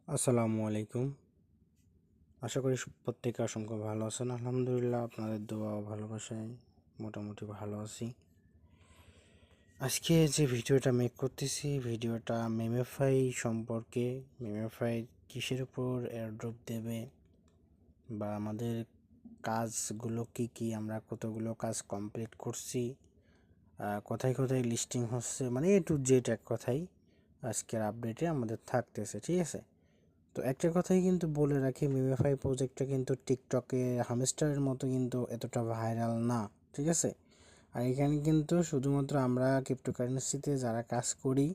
আসসালামু আলাইকুম। আশা করি প্রত্যেকে অসংখ্য ভালো আছেন। আলহামদুলিল্লাহ, আপনাদের দোয়া ও ভালোবাসায় মোটামুটি ভালো আছি। আজকে যে ভিডিওটা মেক করতেছি, ভিডিওটা মেমেফাই সম্পর্কে। মেমেফাই কিসের উপর এয়ারড্রপ দেবে বা আমাদের কাজগুলো কি কি, আমরা কতগুলো কাজ কমপ্লিট করছি, কোথায় কোথায় লিস্টিং হচ্ছে, মানে এ টু জেড এক কথাই আজকের আপডেটে আমাদের থাকতেছে। ঠিক আছে, তো একটা কথাই কিন্তু বলে রাখি, মিমিফাই প্রজেক্টটা কিন্তু টিকটকে হামস্টারের মতো কিন্তু এতটা ভাইরাল না। ঠিক আছে, আর এখানে কিন্তু শুধুমাত্র আমরা ক্রিপ্টোকারেন্সিতে যারা কাজ করি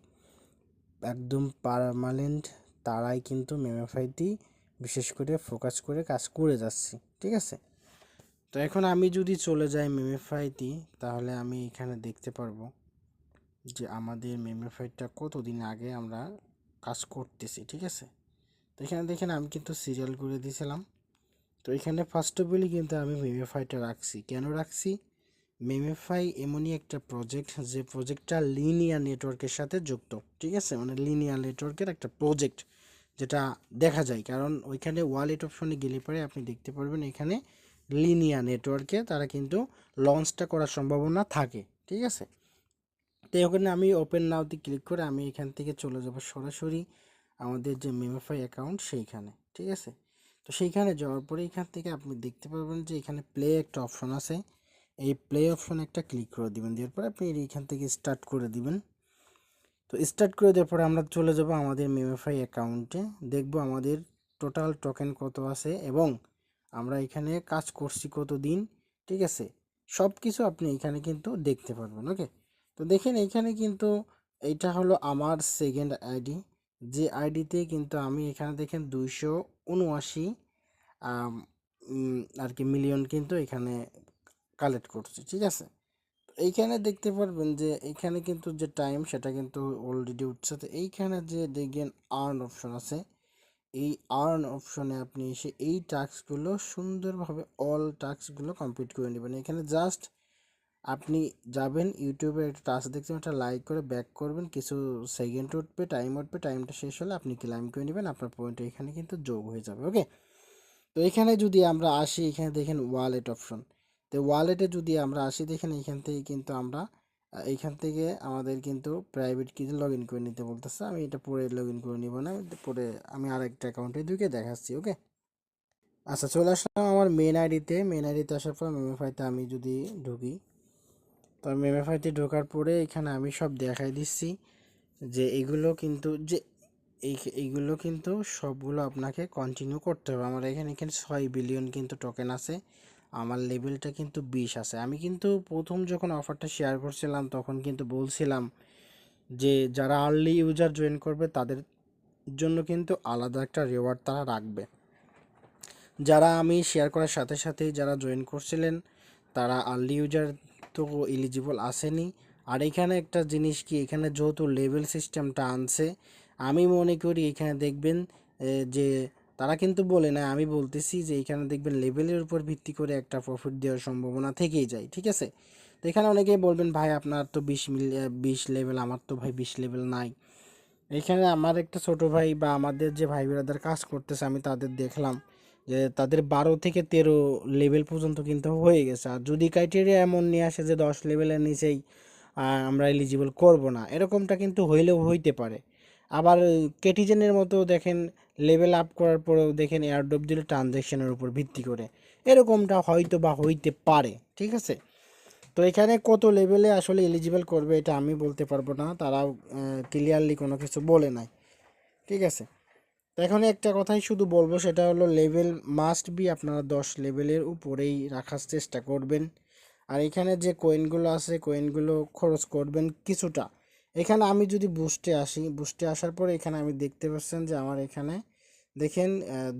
একদম পার্মানেন্ট, তারাই কিন্তু মিমিফাইতে বিশেষ করে ফোকাস করে কাজ করে যাচ্ছি। ঠিক আছে, তো এখন আমি যদি চলে যাই মিমিফাইতে, তাহলে আমি এখানে দেখতে পারবো যে আমাদের মিমিফাইটা কতদিন আগে আমরা কাজ করতেছি। ঠিক আছে, তো এখানে দেখেন আমি কিন্তু সিরিয়াল করে দিয়েছিলাম। তো এখানে ফার্স্ট অফ অলই কিন্তু আমি মেমিফাইটা রাখছি। কেন রাখছি? মেমিফাই এমনই একটা প্রজেক্ট যে প্রজেক্টটা লিনিয়ার নেটওয়ার্কের সাথে যুক্ত। ঠিক আছে, মানে লিনিয়ার নেটওয়ার্কের একটা প্রজেক্ট যেটা দেখা যায়, কারণ ওইখানে ওয়ালেট অপশনে গেলে পরে আপনি দেখতে পারবেন এখানে লিনিয়ার নেটওয়ার্কে তারা কিন্তু লঞ্চটা করার সম্ভাবনা থাকে। ঠিক আছে, তো ওখানে আমি ওপেন নাওতে ক্লিক করে আমি এখান থেকে চলে যাব সরাসরি আমাদের যে মেমিফাই অ্যাকাউন্ট সেইখানে। ঠিক আছে, তো সেইখানে যাওয়ার পরে এখান থেকে আপনি দেখতে পারবেন যে এখানে প্লে একটা অপশন আছে। এই প্লে অপশনে একটা ক্লিক করে দিবেন, দেওয়ার পরে আপনি এইখান থেকে স্টার্ট করে দিবেন। তো স্টার্ট করে দেওয়ার পরে আমরা চলে যাব আমাদের মেমিফাই অ্যাকাউন্টে, দেখব আমাদের টোটাল টোকেন কত আছে এবং আমরা এখানে কাজ করছি কত দিন। ঠিক আছে, সব কিছু আপনি এখানে কিন্তু দেখতে পারবেন। ওকে, তো দেখেন এইখানে কিন্তু এইটা হলো আমার সেকেন্ড আইডি, যে আইডিতে কিন্তু আমি এখানে দেখেন 279 আর কি মিলিয়ন কিন্তু এখানে কালেক্ট করছি। ঠিক আছে, এইখানে দেখতে পারবেন যে এইখানে কিন্তু যে টাইম সেটা কিন্তু অলরেডি উঠছে। তো এইখানে যে দেখবেন আর্ন অপশন আছে, এই আর্ন অপশনে আপনি এসে এই টাস্কগুলো সুন্দরভাবে অল টাস্কগুলো কমপ্লিট করে নেবেন। এখানে জাস্ট আপনি যাবেন ইউটিউবে একটা টাস্ক দেখছেন, একটা লাইক করে ব্যাক করবেন, কিছু সেকেন্ড উঠবে, টাইম উঠবে, টাইমটা শেষ হলে আপনি ক্লাইম করে নেবেন, আপনার পয়েন্ট এখানে কিন্তু যোগ হয়ে যাবে। ওকে, তো এখানে যদি আমরা আসি, এখানে দেখেন ওয়ালেট অপশন। তো ওয়ালেটে যদি আমরা আসি, দেখেন এখান থেকে কিন্তু আমরা এইখান থেকে আমাদের কিন্তু প্রাইভেট কিতে লগ ইন করে নিতে বলতেছে। আমি এটা পরে লগ ইন করে নিব না, পরে আমি আরেকটা অ্যাকাউন্টে ঢুকে দেখাচ্ছি। ওকে, আচ্ছা চলে আসলাম আমার মেন আইডিতে। মেন আইডিতে আসার পর মেমিফাইতে আমি যদি ঢুকি, তো মেমিফাইতে ঢোকার পরে এখানে আমি সব দেখাই দিচ্ছি যে এগুলো কিন্তু যে এইগুলো কিন্তু সবগুলো আপনাকে কন্টিনিউ করতে হবে। আমার এখানে 6 বিলিয়ন কিন্তু টোকেন আছে, আমার লেভেলটা কিন্তু 20 আছে। আমি কিন্তু প্রথম যখন অফারটা শেয়ার করছিলাম তখন কিন্তু বলছিলাম যে যারা আর্লি ইউজার জয়েন করবে তাদের জন্য কিন্তু আলাদা একটা রিওয়ার্ড তারা রাখবে। যারা আমি শেয়ার করার সাথে সাথেই যারা জয়েন করছিলেন তারা আর্লি ইউজার তো এলিজিবল আসেনি। আর এখানে একটা জিনিস কি, এখানে যেহেতু লেভেল সিস্টেমটা আনছে, আমি মনে করি এখানে দেখবেন যে তারা কিন্তু বলে না, আমি বলতেছি যে এখানে দেখবেন লেভেলের উপর ভিত্তি করে একটা প্রফিট দেওয়ার সম্ভাবনা থেকেই যায়। ঠিক আছে, তো এখানে অনেকেই বলবেন ভাই আপনার তো 20 লেভেল, আমার তো ভাই 20 লেভেল নাই। এখানে আমার একটা ছোট ভাই বা আমাদের যে ভাই ব্রাদার কাজ করতেছে আমি তাদের দেখলাম যে তাদের 12 থেকে 13 লেভেল পর্যন্ত কিন্তু হয়ে গেছে। আর যদি ক্রাইটেরিয়া এমন নিয়ে আসে যে 10 লেভেলের নিচেই আমরা এলিজিবল করব না, এরকমটা কিন্তু হইলেও হইতে পারে। আবার কেটিজেনের মতো দেখেন লেভেল আপ করার পরেও দেখেন এয়ারড্রপ দিলে ট্রানজ্যাকশনের উপর ভিত্তি করে, এরকমটা হয়তো বা হইতে পারে। ঠিক আছে, তো এখানে কত লেভেলে আসলে এলিজিবল করবে এটা আমি বলতে পারবো না, তারাও ক্লিয়ারলি কোনো কিছু বলে নাই। ঠিক আছে, তো এখন একটা কথাই শুধু বলবো, সেটা হলো লেভেল মাস্ট বি আপনারা 10 লেভেলের উপরেই রাখার চেষ্টা করবেন। আর এখানে যে কয়েনগুলো আছে কয়েনগুলো খরচ করবেন কিছুটা। এখানে আমি যদি বুস্টে আসি, বুস্টে আসার পরে এখানে আমি দেখতে পাচ্ছেন যে আমার এখানে দেখেন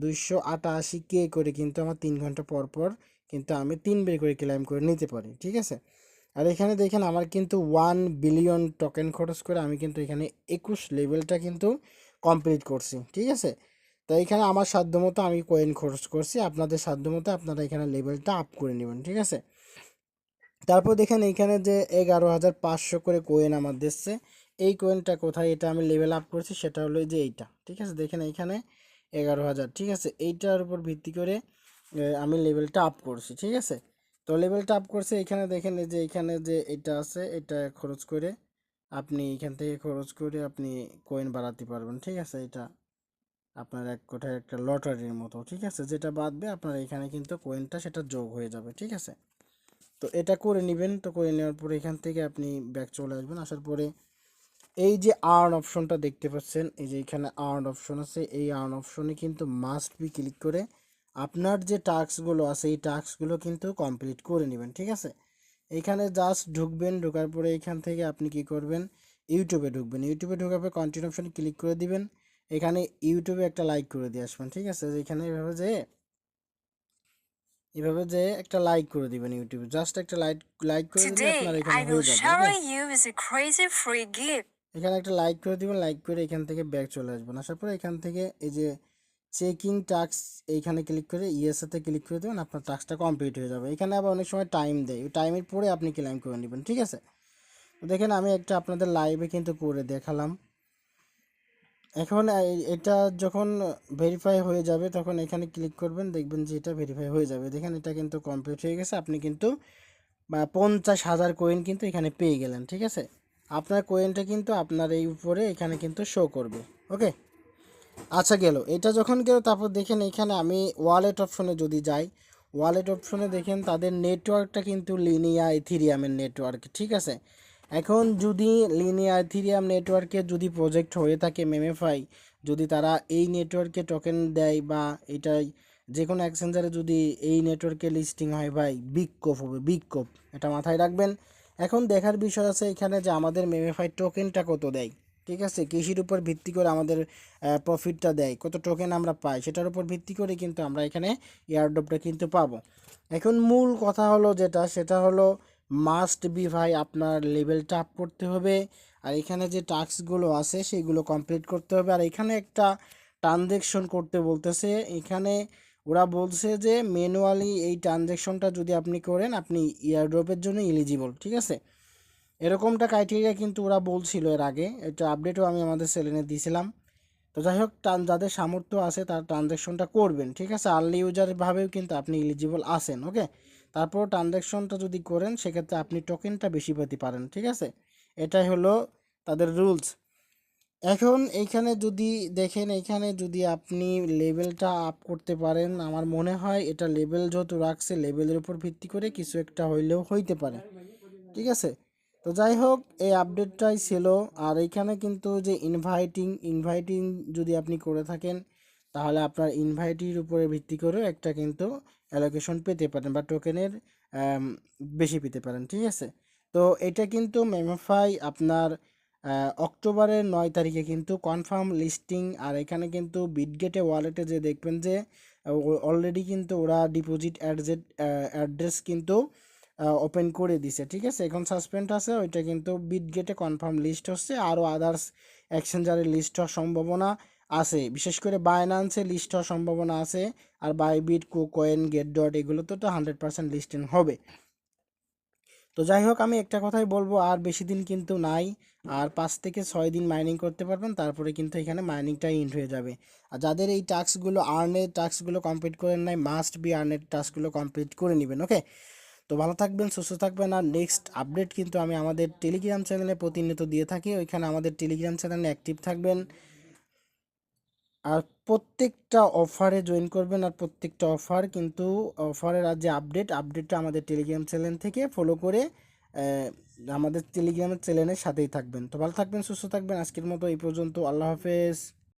288 করে কিন্তু আমার 3 ঘন্টা পর পর কিন্তু আমি 3 বের করে ক্লাইম করে নিতে পারি। ঠিক আছে, আর এখানে দেখেন আমার কিন্তু 1 বিলিয়ন টোকেন খরচ করে আমি কিন্তু এখানে 21 লেভেলটা কিন্তু কমপ্লিট করছি। ঠিক আছে, তো এখানে আমার সাধ্যমতো আমি কয়েন খরচ করছি, আপনাদের সাধ্যমতো আপনারা এখানে লেভেলটা আপ করে নেবেন। ঠিক আছে, তারপর দেখেন এইখানে যে 11,500 করে কয়েন আমার দিচ্ছে, এই কোয়েনটা কোথায়, এটা আমি লেভেল আপ করছি, সেটা হলো যে এইটা, ঠিক আছে। দেখেন এইখানে 11,000, ঠিক আছে। এইটার উপর ভিত্তি করে আমি লেভেলটা আপ করছি, ঠিক আছে। তো লেভেলটা আপ করছে, এখানে দেখেন এই যে এখানে যে এটা আছে, এটা খরচ করে আপনি এখান থেকে খরচ করে আপনি কয়েন বাড়াতে পারবেন, ঠিক আছে। এটা আপনার এক কোথায় একটা লটারির মতো, ঠিক আছে। যেটা বাদবে আপনার এখানে কিন্তু কয়েনটা সেটা যোগ হয়ে যাবে, ঠিক আছে। তো এটা করে নেবেন। তো করে নেওয়ার পরে এখান থেকে আপনি ব্যাক চলে আসবেন, আসার পরে এই যে আর্ন অপশনটা দেখতে পাচ্ছেন, এই যে এখানে আর্ন অপশন আছে, এই আর্ন অপশনে কিন্তু মাস্ট বি ক্লিক করে আপনার যে টাস্কগুলো আছে এই টাস্কগুলো কিন্তু কমপ্লিট করে নেবেন, ঠিক আছে। এইখানে জাস্ট ঢুকবেন, ঢোকার পরে এখান থেকে আপনি কি করবেন, ইউটিউবে ঢুকবেন। ইউটিউবে ঢোকার পরে কন্টিনিউ অপশনে ক্লিক করে দিবেন। এখানে ইউটিউবে একটা লাইক করে দিয়ে আসবেন, ঠিক আছে। এখানে এভাবে যে একটা লাইক করে দিবেন ইউটিউবে, জাস্ট একটা লাইক করে দিলে আপনার Today, এখানে I will হয়ে যাবে, share okay. you with a crazy free gift. এখানে একটা লাইক করে দিবেন, লাইক করে এখান থেকে ব্যাক চলে আসবেন। আসার পরে এখান থেকে এই যে চেকিং টাস্ক, এইখানে ক্লিক করে ইয়েসাতে ক্লিক করে দেবেন, আপনার টাস্কটা কমপ্লিট হয়ে যাবে। এখানে আবার অনেক সময় টাইম দেয়, ওই টাইমের পরে আপনি ক্লেম করে নেবেন, ঠিক আছে। তো দেখেন আমি একটা আপনাদের লাইভে কিন্তু করে দেখালাম। এখন এটা যখন ভেরিফাই হয়ে যাবে তখন এখানে ক্লিক করবেন, দেখবেন যে এটা ভেরিফাই হয়ে যাবে। দেখেন এটা কিন্তু কমপ্লিট হয়ে গেছে, আপনি কিন্তু 50,000 কয়েন কিন্তু এখানে পেয়ে গেলেন, ঠিক আছে। আপনার কয়েনটা কিন্তু আপনার এই উপরে এখানে কিন্তু শো করবে, ওকে। আচ্ছা গেল, এটা যখন গেল তারপর দেখেন এখানে আমি ওয়ালেট অপশনে যদি যাই, ওয়ালেট অপশনে দেখেন তাদের নেটওয়ার্কটা কিন্তু লিনিয়া ইথিরিয়ামের নেটওয়ার্ক, ঠিক আছে। এখন যদি লিনিয়া ইথিরিয়াম নেটওয়ার্কে যদি প্রজেক্ট হয়ে থাকে মেমেফাই, যদি তারা এই নেটওয়ার্কে টোকেন দেয় বা এটাই যে কোনো এক্সচেঞ্জারে যদি এই নেটওয়ার্কে লিস্টিং হয় ভাই, বিগ কোপ হবে, বিগ কোপ, এটা মাথায় রাখবেন। এখন দেখার বিষয় আছে এখানে যে আমাদের মেমেফাই টোকেনটা কত দেয়, ঠিক আছে। কৃষির উপর ভিত্তি করে আমাদের প্রফিটটা দেয়, কত টোকেন আমরা পাই সেটার উপর ভিত্তি করে কিন্তু আমরা এখানে এয়ারড্রপটা কিন্তু পাবো। এখন মূল কথা হলো যেটা, সেটা হলো মাস্ট বি ভাই আপনার লেভেলটা আপ করতে হবে, আর এখানে যে টাস্কগুলো আছে সেগুলো কমপ্লিট করতে হবে। আর এখানে একটা ট্রানজ্যাকশন করতে বলতেছে, এখানে ওরা বলছে যে ম্যানুয়ালি এই ট্রানজ্যাকশনটা যদি আপনি করেন আপনি এয়ারড্রপের জন্য এলিজিবল, ঠিক আছে। এরকমটা ক্রাইটেরিয়া কিন্তু ওরা বলছিল এর আগে, এটা আপডেটও আমি আমাদের সেলেনে দিয়েছিলাম। তো যাই হোক, যাদের সামর্থ্য আছে তার ট্রানজ্যাকশনটা করবেন, ঠিক আছে। আর্লি ইউজারভাবেও কিন্তু আপনি এলিজিবল আছেন, ওকে। তারপর ট্রানজ্যাকশনটা যদি করেন সেক্ষেত্রে আপনি টোকেনটা বেশি পেতে পারেন, ঠিক আছে। এটাই হলো তাদের রুলস। এখন এইখানে যদি দেখেন, এইখানে যদি আপনি লেভেলটা আপ করতে পারেন, আমার মনে হয় এটা লেভেল যত রাখছে লেভেলের উপর ভিত্তি করে কিছু একটা হইলেও হইতে পারে, ঠিক আছে। তো যাই হোক, এই আপডেটটাই ছিল। আর এইখানে কিন্তু যে ইনভাইটিং যদি আপনি করে থাকেন তাহলে আপনার ইনভাইটির উপরে ভিত্তি করেও একটা কিন্তু অ্যালোকেশন পেতে পারেন বা টোকেনের বেশি পেতে পারেন, ঠিক আছে। তো এটা কিন্তু মেমোফাই আপনার অক্টোবরের 9 তারিখে কিন্তু কনফার্ম লিস্টিং। আর এখানে কিন্তু বিটগেটে ওয়ালেটে যে দেখবেন যে অলরেডি কিন্তু ওরা ডিপোজিট অ্যাড্রেস কিন্তু ওপেন করে দিছে, ঠিক আছে। এখন সাসপেন্ড আছে, ওইটা কিন্তু বিটগেটে কনফার্ম লিস্ট হচ্ছে, আরও আদার্স এক্সচেঞ্জারের লিস্ট হওয়ার সম্ভাবনা আছে, বিশেষ করে বাইন্যান্সে লিস্ট হওয়ার সম্ভাবনা আছে। আর বাইবিট, কুকয়েন, গেট ডট এগুলো তো 100% লিস্টিং হবে। তো যাই হোক, আমি একটা কথাই বলবো, আর বেশি দিন কিন্তু নাই, আর 5 থেকে 6 দিন মাইনিং করতে পারবেন, তারপরে কিন্তু এখানে মাইনিংটা এন্ড হয়ে যাবে। আর যাদের এই টাস্কগুলো আর্নের টাস্কগুলো কমপ্লিট করেন নাই, মাস্ট বি আর্নের টাস্কগুলো কমপ্লিট করে নেবেন, ওকে। তো ভালো থাকবেন, সুস্থ থাকবেন। আর নেক্সট আপডেট কিন্তু আমি আমাদের টেলিগ্রাম চ্যানেলে প্রতিনিয়ত দিয়ে থাকি, ওইখানে আমাদের টেলিগ্রাম চ্যানেলে অ্যাক্টিভ থাকবেন। আর প্রত্যেকটা অফারে জয়েন করবেন, আর প্রত্যেকটা অফার কিন্তু অফারের আর যে আপডেটটা আমাদের টেলিগ্রাম চ্যানেল থেকে ফলো করে আমাদের টেলিগ্রামের চ্যানেলের সাথেই থাকবেন। তো ভালো থাকবেন, সুস্থ থাকবেন। আজকের মতো এই পর্যন্ত, আল্লাহ হাফেজ।